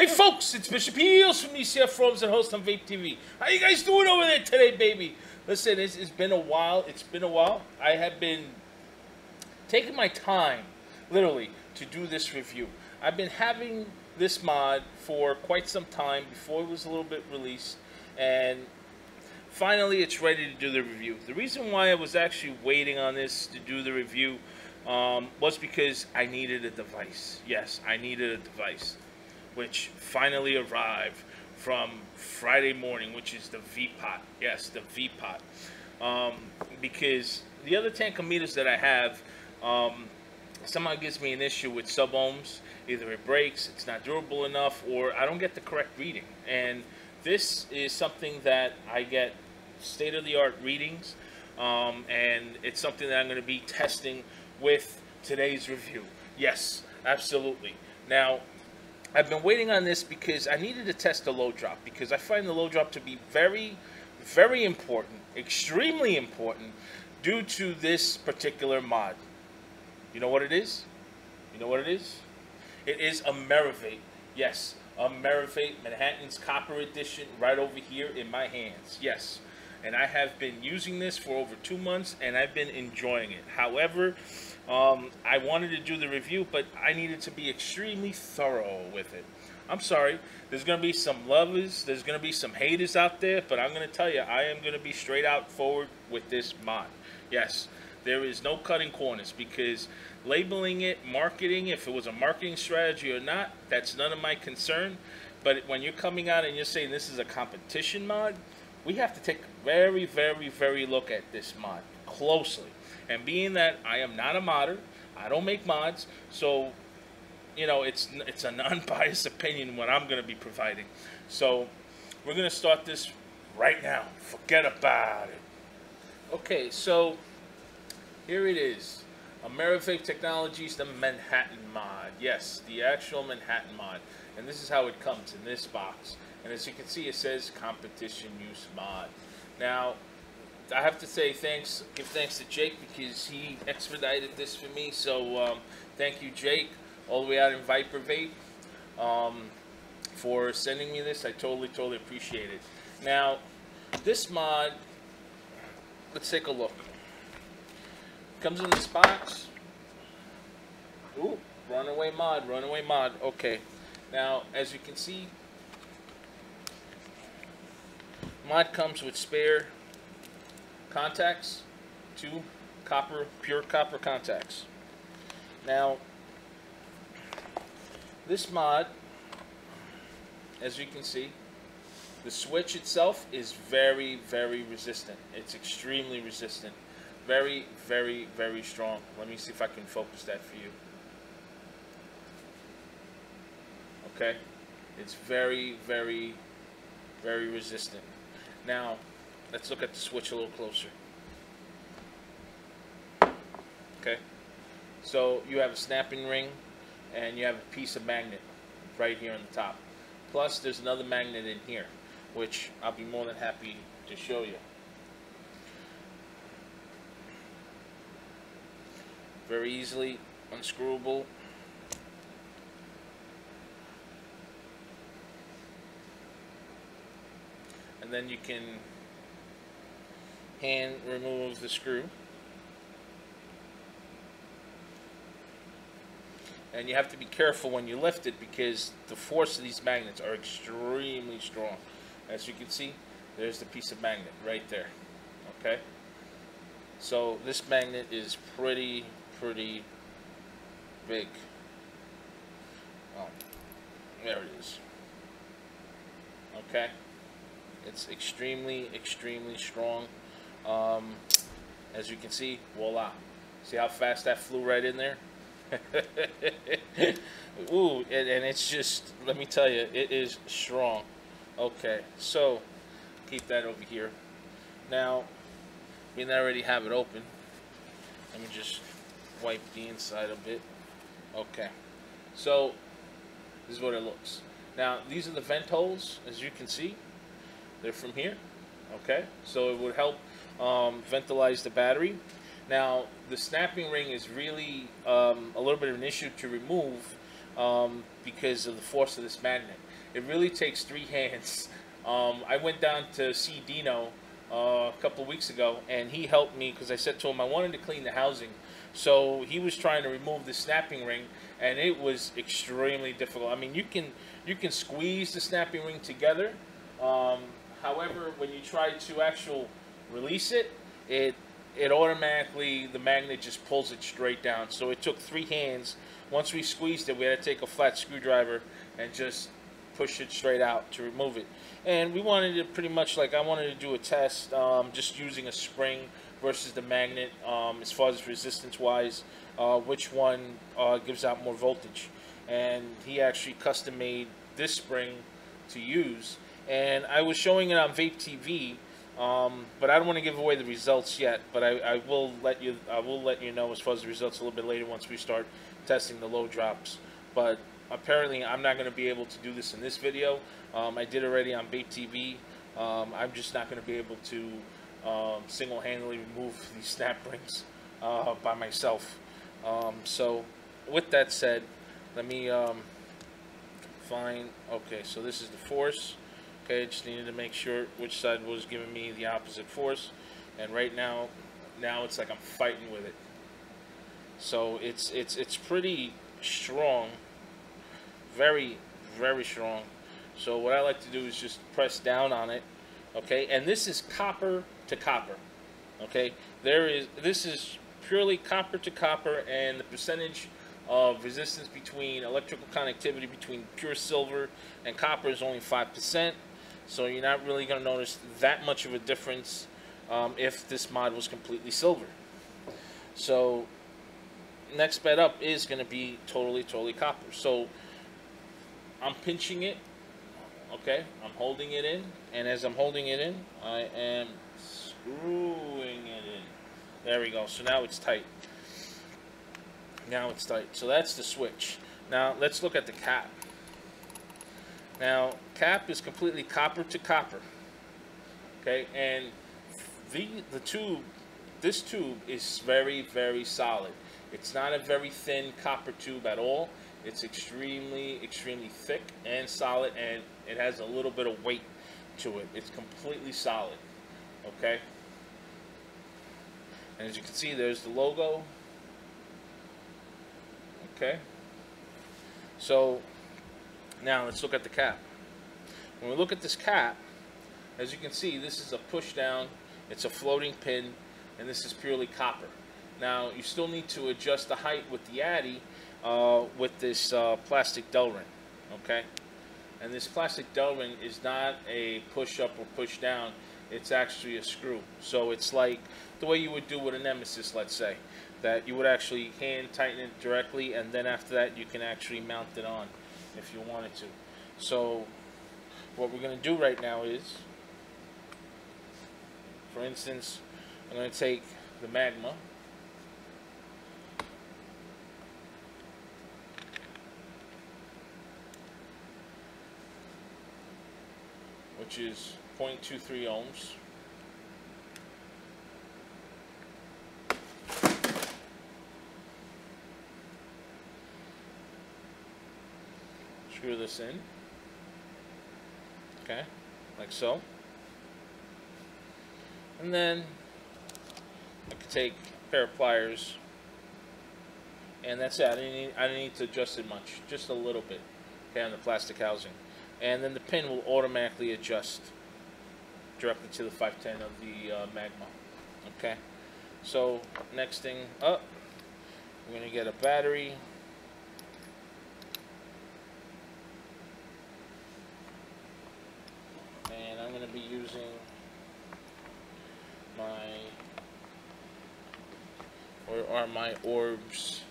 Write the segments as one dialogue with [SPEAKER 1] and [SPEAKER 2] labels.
[SPEAKER 1] Hey folks, it's Bishopheals from ECF Forums and host on Vape TV. How you guys doing over there today, baby? Listen, it's been a while. I have been taking my time, literally, to do this review. I've been having this mod for quite some time before it was a little bit released, and finally it's ready to do the review. The reason why I was actually waiting on this to do the review was because I needed a device. Yes, I needed a device, which finally arrived from Friday morning, which is the V-Pot. Yes, the V-Pot. Because the other tankometers that I have somehow gives me an issue with sub-ohms. Either it breaks, it's not durable enough, or I don't get the correct reading. And this is something that I get state-of-the-art readings, and it's something that I'm going to be testing with today's review. Yes, absolutely. Now, I've been waiting on this because I needed to test the low drop, because I find the low drop to be very, very important, extremely important, due to this particular mod. You know what it is? You know what it is? It is AmeraVape. Yes, AmeraVape Manhattan's Copper Edition right over here in my hands. Yes. And I have been using this for over 2 months, and I've been enjoying it. However, I wanted to do the review, but I needed to be extremely thorough with it. I'm sorry, there's going to be some lovers, there's going to be some haters out there, but I'm going to tell you, I am going to be straight out forward with this mod. Yes, there is no cutting corners, because labeling it, marketing, if it was a marketing strategy or not, that's none of my concern. But when you're coming out and you're saying this is a competition mod, we have to take a very, very, very look at this mod closely. And being that I am not a modder, I don't make mods, so, you know, it's a non-biased opinion what I'm going to be providing. So, we're going to start this right now. Forget about it. Okay, so, here it is. AmeraVape Technologies, the Manhattan Mod. Yes, the actual Manhattan Mod. And this is how it comes in this box. And as you can see, it says competition use mod. Now, I have to say give thanks to Jake, because he expedited this for me. So thank you, Jake, all the way out in Viper Vape, for sending me this. I totally appreciate it. Now, this mod, let's take a look. Comes in this box. Ooh, runaway mod. Okay. Now, as you can see, mod comes with spare contacts, 2 pure copper contacts. Now, this mod, as you can see, the switch itself is very, very resistant. It's extremely resistant. Very, very, very strong. Let me see if I can focus that for you. Okay? It's very, very, very resistant. Now, let's look at the switch a little closer. Okay, so you have a snapping ring, and you have a piece of magnet right here on the top. Plus, there's another magnet in here, which I'll be more than happy to show you. Very easily unscrewable. And then you can hand remove the screw. And you have to be careful when you lift it, because the force of these magnets are extremely strong. As you can see, there's the piece of magnet right there. Okay? So this magnet is pretty big. Oh, there it is. Okay? It's extremely strong. As you can see, voila. See how fast that flew right in there? Ooh, and it's just, let me tell you, it is strong. Okay, so keep that over here. Now, we already have it open. Let me just wipe the inside a bit. Okay, so this is what it looks. Now, these are the vent holes, as you can see. They're from here. Okay, so it would help ventilize the battery. Now, the snapping ring is really a little bit of an issue to remove because of the force of this magnet. it really takes three hands. I went down to see Dino a couple of weeks ago, and he helped me because I said to him I wanted to clean the housing. So he was trying to remove the snapping ring, and it was extremely difficult. I mean, you can squeeze the snapping ring together. However, when you try to actually release it, it automatically, the magnet just pulls it straight down. So it took three hands. Once we squeezed it, we had to take a flat screwdriver and just push it straight out to remove it. And we wanted to pretty much, like, I wanted to do a test just using a spring versus the magnet, as far as resistance wise, which one gives out more voltage. And he actually custom made this spring to use, and I was showing it on Vape TV, but I don't want to give away the results yet. But I will let you know as far as the results a little bit later once we start testing the low drops. But apparently I'm not going to be able to do this in this video. I did already on Vape TV. I'm just not going to be able to single-handedly remove these snap rings by myself. So with that said, let me find, okay, so this is the force. Okay, just needed to make sure which side was giving me the opposite force, and right now it's like I'm fighting with it. So it's pretty strong, very strong. So what I like to do is just press down on it. Okay, and this is copper to copper. Okay, this is purely copper to copper, and the percentage of resistance between electrical connectivity between pure silver and copper is only 5%. So you're not really going to notice that much of a difference if this mod was completely silver. So next bet up is going to be totally copper. So I'm pinching it. Okay, I'm holding it in, and as I'm holding it in, I am screwing it in. There we go. So now it's tight. Now it's tight. So that's the switch. Now let's look at the cap. Now cap is completely copper to copper. Okay, and the tube, this tube is very solid. It's not a very thin copper tube at all. It's extremely thick and solid, and it has a little bit of weight to it. It's completely solid. Okay, and as you can see, there's the logo. Okay, so now let's look at the cap. When we look at this cap, as you can see, this is a push down, it's a floating pin, and this is purely copper. Now you still need to adjust the height with the Addy with this plastic dowel ring. Okay, and this plastic dowel ring is not a push up or push down, it's actually a screw. So it's like the way you would do with a Nemesis, let's say, that you would actually hand tighten it directly, and then after that you can actually mount it on if you wanted to. So what we're going to do right now is, for instance, I'm going to take the Magma, which is 0.23 ohms. Screw this in. Okay, like so. And then I can take a pair of pliers, and that's it. I didn't need to adjust it much, just a little bit, okay, on the plastic housing. And then the pin will automatically adjust directly to the 510 of the Magma. Okay, so next thing up, we're going to get a battery. And I'm going to be using my orbs.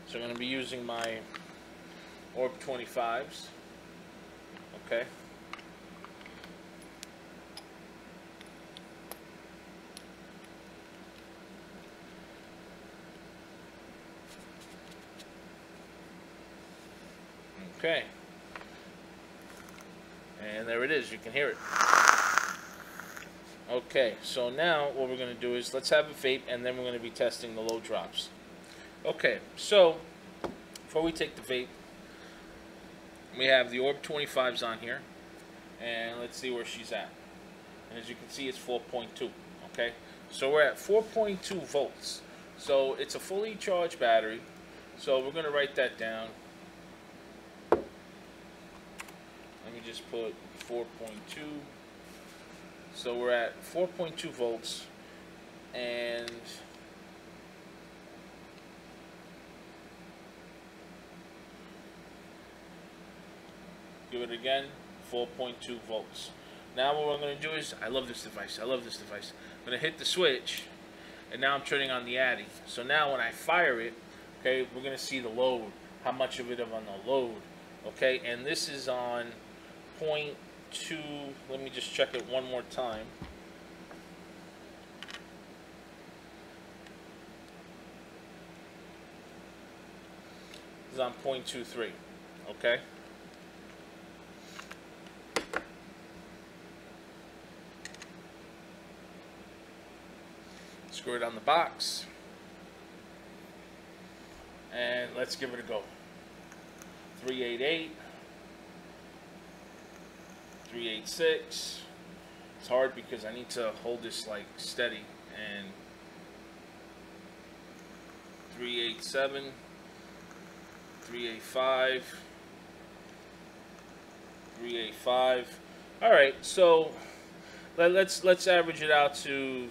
[SPEAKER 1] So I'm going to be using my Orb 25s. Okay. Okay. And there it is. You can hear it. Okay, so now what we're going to do is let's have a vape, and then we're going to be testing the low drops. Okay, so before we take the vape, we have the Orb 25s on here, and let's see where she's at. And as you can see, it's 4.2. Okay, so we're at 4.2 volts. So it's a fully charged battery. So we're going to write that down. Let me just put 4.2. So we're at 4.2 volts, and give it again, 4.2 volts. Now what we're going to do is, I love this device, I'm going to hit the switch, and now I'm turning on the Addy. So now when I fire it, okay, we're going to see the load, how much of it is on the load, okay, and this is on 0.2, let me just check it one more time. This is on 0.23, okay. Screw it on the box, and let's give it a go. 388, 386. It's hard because I need to hold this like steady. And 387, 385, 385. All right, so let's average it out to.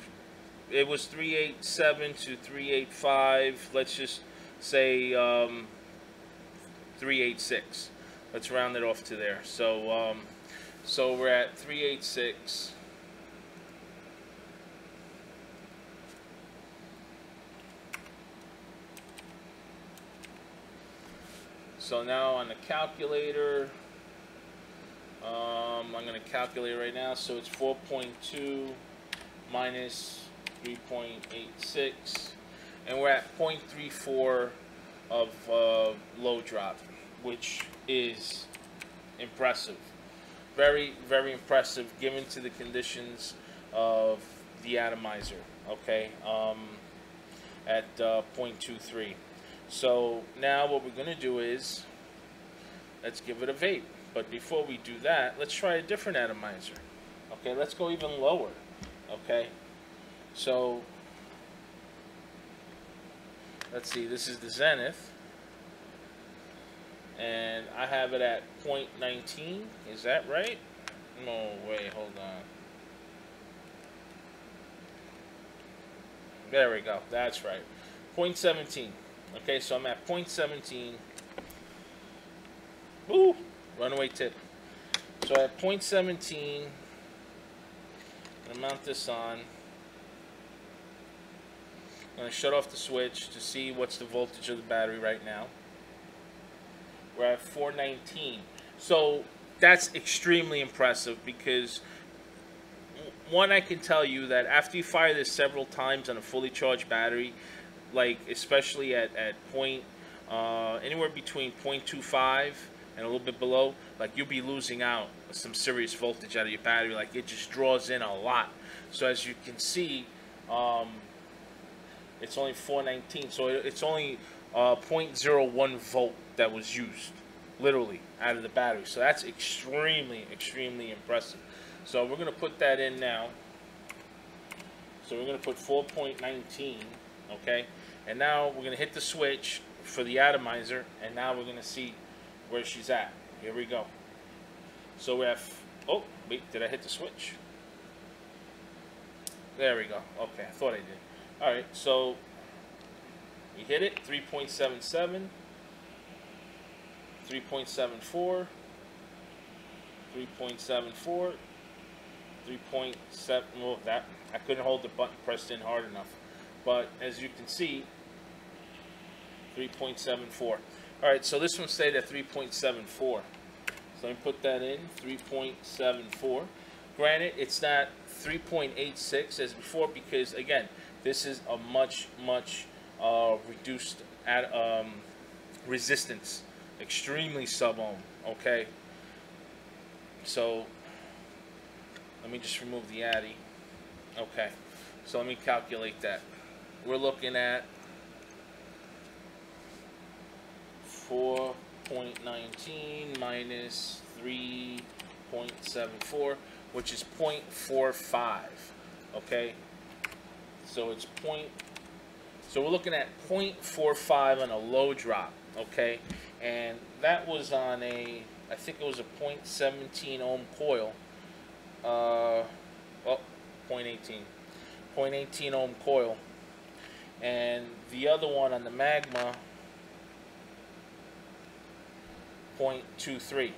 [SPEAKER 1] It was 387 to 385. Let's just say 386. Let's round it off to there. So so we're at 386. So now on the calculator, I'm going to calculate right now. So it's 4.2 minus 3.86, and we're at 0.34 of low drop, which is impressive. Very, very impressive given to the conditions of the atomizer, okay, at 0.23. So now what we're going to do is, let's give it a vape. But before we do that, let's try a different atomizer. Okay, let's go even lower. Okay, so let's see, this is the Zenith, and I have it at 0.19. Is that right? No, wait, hold on. There we go, that's right. 0.17. Okay, so I'm at 0.17. Woo! Runaway tip. So at 0.17, I'm going to mount this on. I'm going to shut off the switch to see what's the voltage of the battery right now. We're at 419. So that's extremely impressive because, one, I can tell you that after you fire this several times on a fully charged battery, like especially at anywhere between 0.25 and a little bit below, like you'll be losing out some serious voltage out of your battery. Like it just draws in a lot. So as you can see, it's only 419. So it's only 0.01 volt that was used, literally, out of the battery. So that's extremely, extremely impressive. So we're going to put that in now. So we're going to put 4.19, okay? And now we're going to hit the switch for the atomizer, and now we're going to see where she's at. Here we go. So we have, oh, wait, did I hit the switch? There we go. Okay, I thought I did. All right, so we hit it, 3.77, 3.74, 3.74, 3.7, well, that, I couldn't hold the button pressed in hard enough. But as you can see, 3.74. All right, so this one stayed at 3.74. So let me put that in, 3.74. Granted, it's not 3.86 as before because, again, this is a much reduced resistance, extremely sub-ohm, okay? So let me just remove the Addy. Okay, so let me calculate that. We're looking at 4.19 minus 3.74, which is 0.45. Okay, so it's so we're looking at 0.45 on a low drop. Okay, and that was on I think it was a 0.17 ohm coil. Well, 0.18 ohm coil, and the other one on the Magma, 0.23.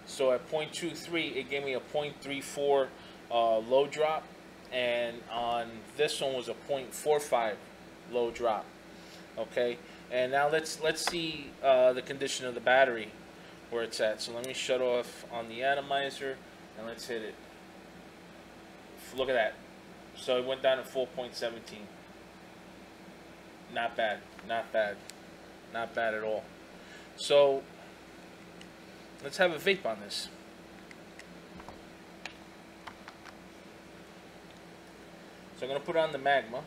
[SPEAKER 1] So at 0.23, it gave me a 0.34 low drop, and on this one was a 0.45 low drop. Okay, and now let's see the condition of the battery, where it's at. So let me shut off on the atomizer, and let's hit it. Look at that. So it went down to 4.17. Not bad, not bad, not bad at all. So let's have a vape on this. So I'm going to put on the Magma.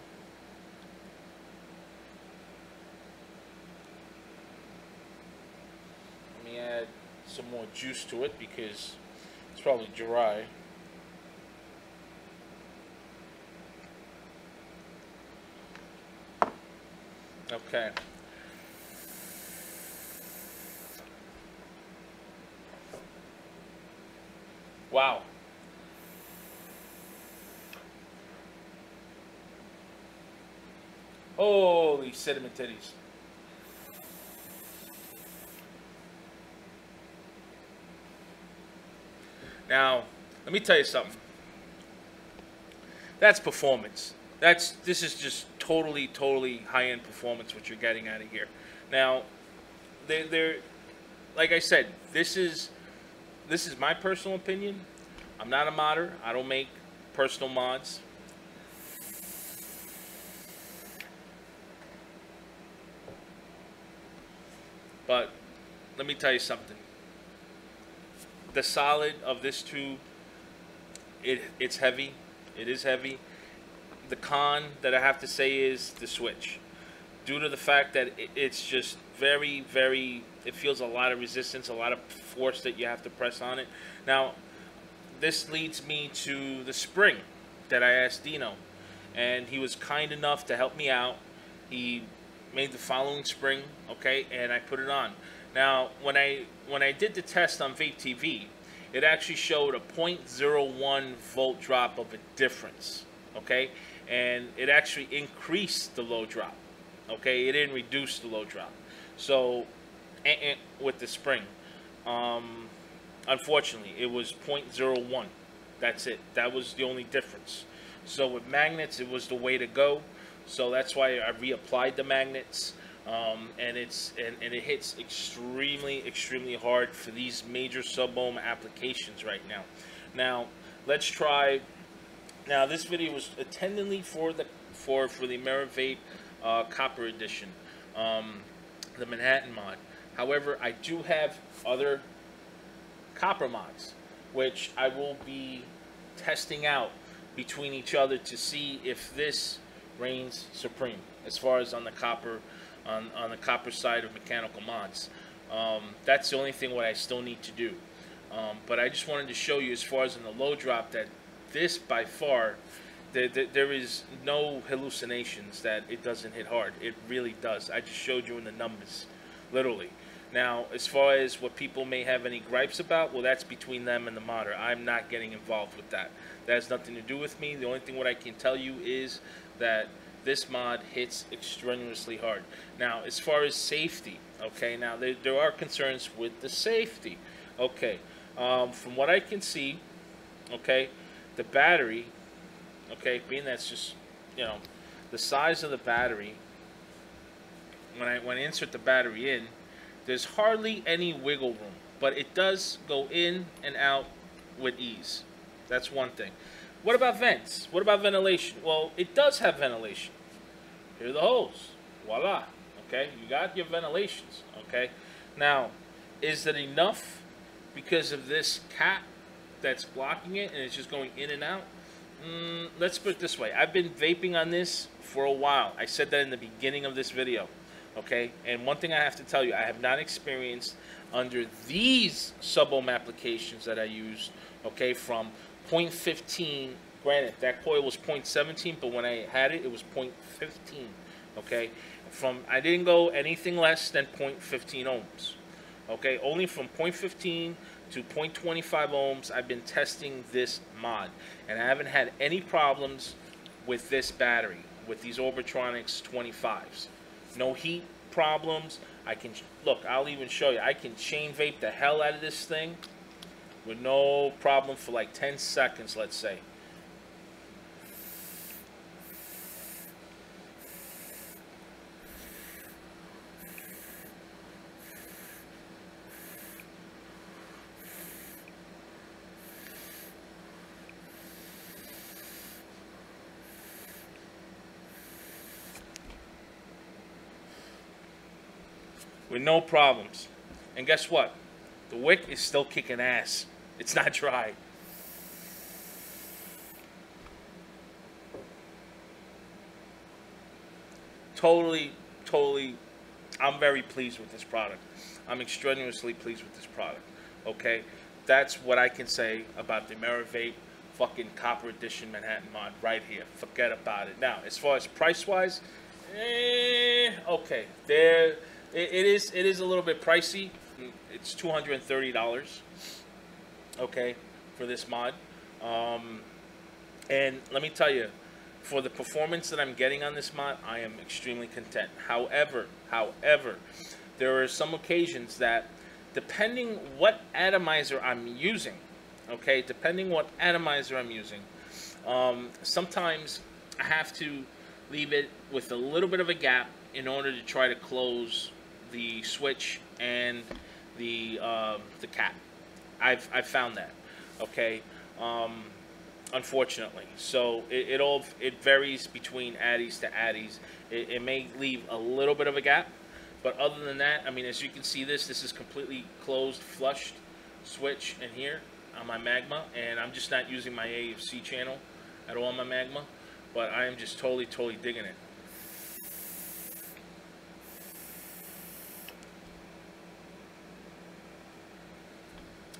[SPEAKER 1] Let me add some more juice to it because it's probably dry. Okay. Wow. Holy cinnamon titties. Now, let me tell you something. That's performance. This is just totally high-end performance what you're getting out of here. Now, they're like I said, this is my personal opinion. I'm not a modder. I don't make personal mods. But let me tell you something. The solid of this tube, it's heavy. It is heavy. The con that I have to say is the switch. Due to the fact that it's just very, it feels a lot of resistance, a lot of force that you have to press on it. Now, this leads me to the spring that I asked Dino, and he was kind enough to help me out. He made the following spring, okay, and I put it on. Now, when I did the test on Vape TV, it actually showed a 0.01 volt drop of a difference, okay, and it actually increased the low drop, okay. It didn't reduce the low drop. So, with the spring, unfortunately, it was 0.01. That's it. That was the only difference. So with magnets, it was the way to go. So that's why I reapplied the magnets, and it hits extremely hard for these major sub-ohm applications right now. Now let's try. Now this video was intendedly for the AmeraVape Copper Edition, the Manhattan Mod. However, I do have other copper mods, which I will be testing out between each other to see if this reigns supreme as far as on the copper the copper side of mechanical mods. That's the only thing what I still need to do. But I just wanted to show you as far as in the low drop that this by far there is no hallucinations that it doesn't hit hard. It really does. I just showed you in the numbers, literally. Now, as far as what people may have any gripes about, well, that's between them and the modder. I'm not getting involved with that. That has nothing to do with me. The only thing what I can tell you is that this mod hits extraneously hard. Now, as far as safety, okay, now there are concerns with the safety. Okay, from what I can see, okay, the battery, okay, being that's just, you know, the size of the battery, when I insert the battery in, there's hardly any wiggle room, but it does go in and out with ease. That's one thing. What about vents? What about ventilation? Well, it does have ventilation. Here are the holes. Voila. Okay, you got your ventilations. Okay, now, is that enough because of this cap that's blocking it and it's just going in and out? let's put it this way. I've been vaping on this for a while. I said that in the beginning of this video. Okay, and one thing I have to tell you, I have not experienced under these sub-ohm applications that I used, okay, from 0.15, granted, that coil was 0.17, but when I had it, it was 0.15, okay, I didn't go anything less than 0.15 ohms, okay, only from 0.15 to 0.25 ohms, I've been testing this mod, and I haven't had any problems with this battery, with these Orbitronics 25s. No heat problems. I can look, I'll even show you. I can chain vape the hell out of this thing with no problem for like 10 seconds, let's say. With no problems. And guess what? The wick is still kicking ass. It's not dry. Totally, I'm very pleased with this product. I'm extraordinarily pleased with this product. Okay? That's what I can say about the AmeraVape fucking Copper Edition Manhattan Mod right here. Forget about it. Now, as far as price-wise, okay. It is a little bit pricey. It's $230, okay, for this mod. And let me tell you, for the performance that I'm getting on this mod, I am extremely content. However, there are some occasions that, depending what atomizer I'm using, okay, sometimes I have to leave it with a little bit of a gap in order to try to close the switch and the cap. I've found that, okay, unfortunately. So it varies between addies to addies. It may leave a little bit of a gap, but other than that, I mean, as you can see, this is completely closed, flushed switch in here on my Magma, and I'm just not using my AFC channel at all on my Magma, but I am just totally digging it.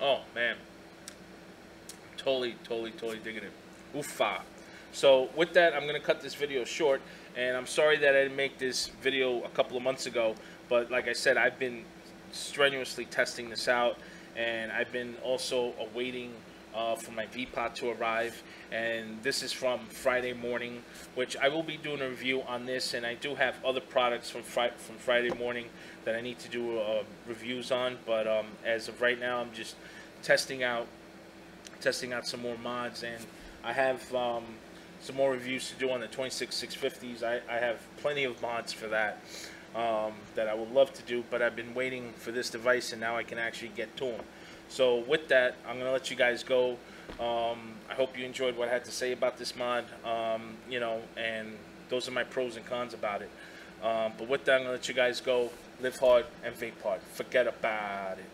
[SPEAKER 1] Oh man, totally digging it. Oofa. So with that, I'm gonna cut this video short, and I'm sorry that I didn't make this video a couple of months ago, but like I said, I've been strenuously testing this out, and I've been also awaiting for my V-Pod to arrive, and this is from Friday morning, which I will be doing a review on this, and I do have other products from Friday morning that I need to do reviews on, but as of right now, I'm just testing out some more mods, and I have some more reviews to do on the 26650s. I have plenty of mods for that that I would love to do, but I've been waiting for this device, and now I can actually get to them. So with that, I'm going to let you guys go. I hope you enjoyed what I had to say about this mod, you know, and those are my pros and cons about it. But with that, I'm going to let you guys go. Live hard and vape hard. Forget about it.